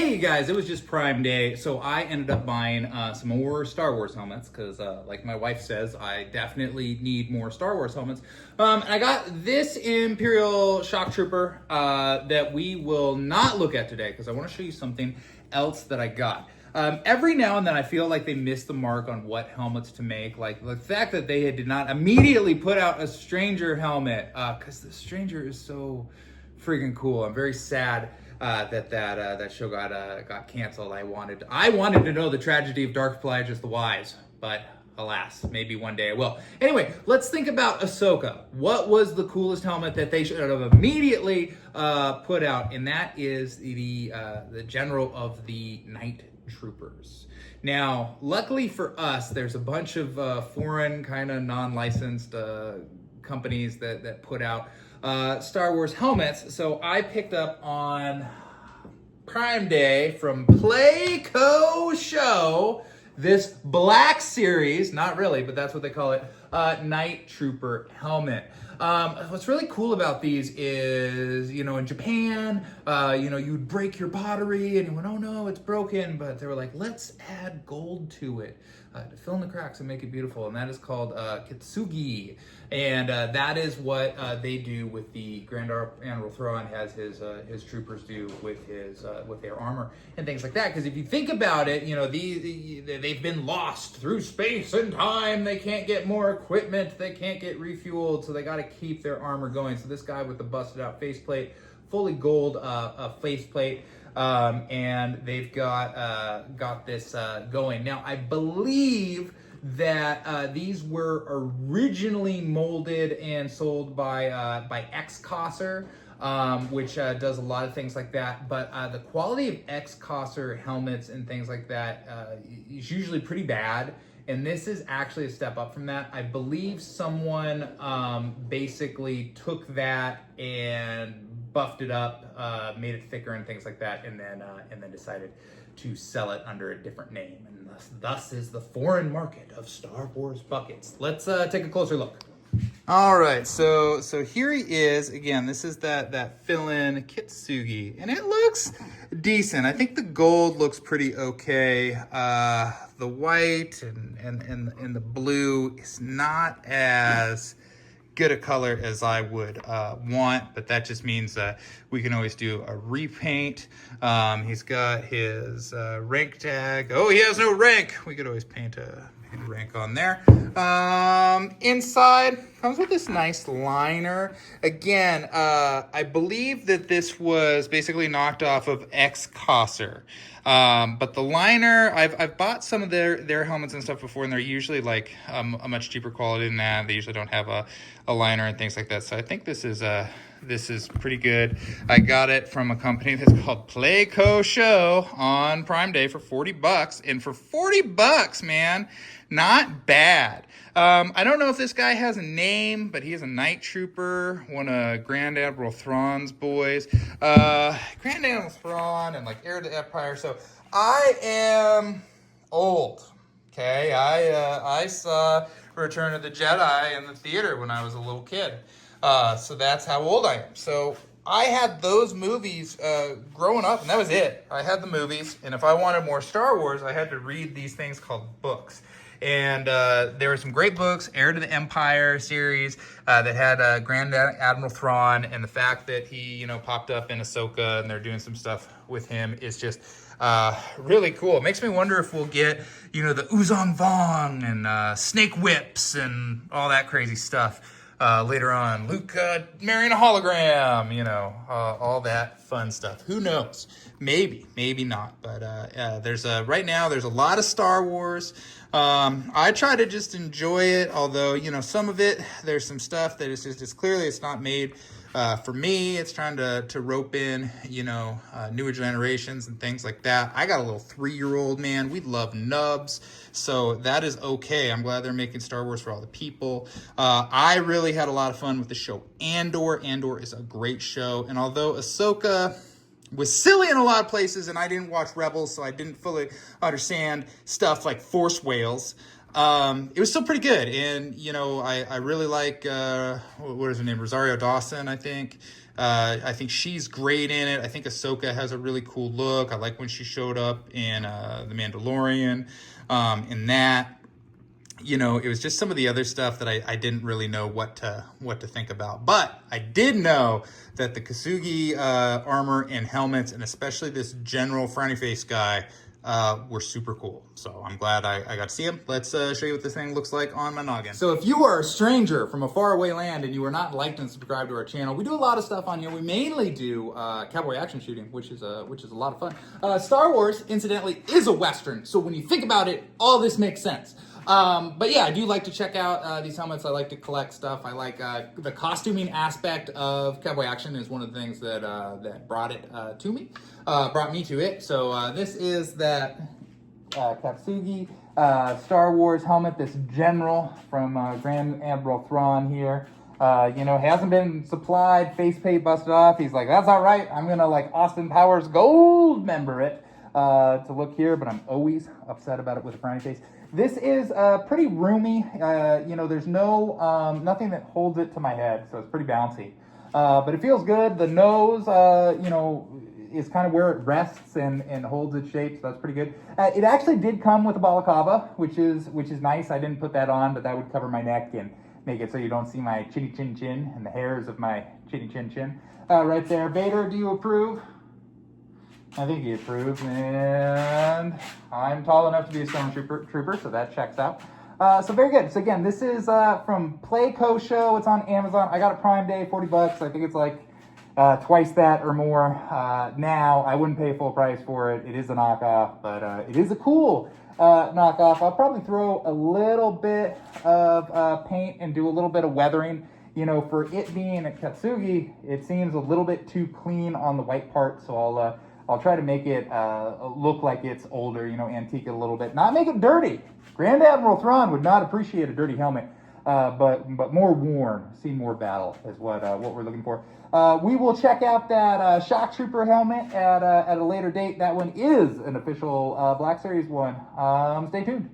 Hey guys, it was just Prime Day, so I ended up buying some more Star Wars helmets because, like my wife says, I definitely need more Star Wars helmets. And I got this Imperial Shock Trooper that we will not look at today because I want to show you something else that I got. Every now and then I feel like they missed the mark on what helmets to make. Like the fact that they did not immediately put out a Stranger helmet because the Stranger is so freaking cool. I'm very sad that show got canceled. I wanted to know the tragedy of Dark Plagueis the Wise, but alas, maybe one day I will. Anyway, let's think about Ahsoka. What was the coolest helmet that they should have immediately put out? And that is the General of the Night Troopers. Now, luckily for us, there's a bunch of foreign kind of non-licensed companies that put out Star Wars helmets. So I picked up on Prime Day from Playco Show this Black Series, not really, but that's what they call it, Night Trooper helmet. What's really cool about these is, in Japan, you would break your pottery and you went, oh no, it's broken. But they were like, let's add gold to it to fill in the cracks and make it beautiful. And that is called kitsugi. And that is what they do with the Grand Admiral Thrawn has his troopers do with their armor and things like that. Because if you think about it, they've been lost through space and time. They can't get more equipment. They can't get refueled. So they got to keep their armor going. So this guy with the busted out faceplate, fully gold faceplate, and they've got this going. Now I believe that these were originally molded and sold by X-Cosser, which does a lot of things like that. But the quality of X-Cosser helmets and things like that is usually pretty bad. And this is actually a step up from that. I believe someone basically took that and buffed it up, made it thicker and things like that, and then decided to sell it under a different name. And thus is the foreign market of Star Wars buckets. Let's take a closer look. All right, so here he is again. This is that fill-in kitsugi, and it looks decent. I think the gold looks pretty okay. The white and the blue is not as good a color as I would want, but that just means we can always do a repaint. He's got his rank tag. Oh, he has no rank. We could always paint a rank on there. Inside comes with this nice liner. Again, I believe that this was basically knocked off of X-Cosser. But the liner, I've bought some of their helmets and stuff before, and they're usually like a much cheaper quality than that. They usually don't have a liner and things like that. So I think this is pretty good. I got it from a company that's called Playco Show on Prime Day for $40. And for $40, man, not bad. I don't know if this guy has a name, but he is a night trooper, one of Grand Admiral Thrawn's boys. Grand Admiral Thrawn and like heir to the Empire. So I am old. Okay, I saw Return of the Jedi in the theater when I was a little kid. So that's how old I am. So I had those movies growing up, and that was it. I had the movies, and if I wanted more Star Wars, I had to read these things called books. And there were some great books, Heir to the Empire series, that had Grand Admiral Thrawn, and the fact that he, popped up in Ahsoka, and they're doing some stuff with him is just really cool. It makes me wonder if we'll get, the Uzong Vong and snake whips and all that crazy stuff later on. Luke marrying a hologram, all that fun stuff. Who knows? Maybe not. But right now there's a lot of Star Wars. I try to just enjoy it, although, some of it, there's some stuff that is just clearly it's not made for me. It's trying to rope in, newer generations and things like that. I got a little 3-year-old, man. We love nubs. So that is okay. I'm glad they're making Star Wars for all the people. I really had a lot of fun with the show Andor. Andor is a great show. And although Ahsoka was silly in a lot of places, and I didn't watch Rebels, so I didn't fully understand stuff like Force Whales. It was still pretty good, and I really like what is her name, Rosario Dawson, I think. I think she's great in it. I think Ahsoka has a really cool look. I like when she showed up in The Mandalorian. In that, you know, it was just some of the other stuff that I didn't really know what to think about. But I did know that the Kasugi armor and helmets, and especially this general frowny face guy, were super cool. So I'm glad I got to see him. Let's show you what this thing looks like on my noggin. So if you are a stranger from a faraway land and you are not liked and subscribed to our channel, we do a lot of stuff on here. We mainly do cowboy action shooting, which is a lot of fun. Star Wars, incidentally, is a Western. So when you think about it, all this makes sense. But yeah, I do like to check out these helmets. I like to collect stuff. I like the costuming aspect of cowboy action is one of the things that that brought me to it. So this is that Katsugi Star Wars helmet, this general from Grand Admiral Thrawn here. You know, hasn't been supplied, facepaint busted off. He's like, that's all right. I'm gonna like Austin Powers gold member it to look here, but I'm always upset about it with a frowny face. This is pretty roomy. You know, there's no nothing that holds it to my head, so it's pretty bouncy. But it feels good. The nose, you know, is kind of where it rests and holds its shape, so that's pretty good. It actually did come with a balaclava, which is nice. I didn't put that on, but that would cover my neck and make it so you don't see my chinny chin chin and the hairs of my chinny chin chin. Right there. Vader, do you approve? I think he approves, and I'm tall enough to be a stormtrooper, so that checks out. So very good. So again, this is from Playco Show. It's on Amazon. I got it Prime Day, $40. I think it's like twice that or more now. I wouldn't pay full price for it. It is a knockoff, but it is a cool knockoff. I'll probably throw a little bit of paint and do a little bit of weathering. You know, for it being a Katsugi, it seems a little bit too clean on the white part, so I'll try to make it look like it's older, you know, antique it a little bit. Not make it dirty. Grand Admiral Thrawn would not appreciate a dirty helmet, but more worn, see more battle is what we're looking for. We will check out that Shock Trooper helmet at a later date. That one is an official Black Series one. Stay tuned.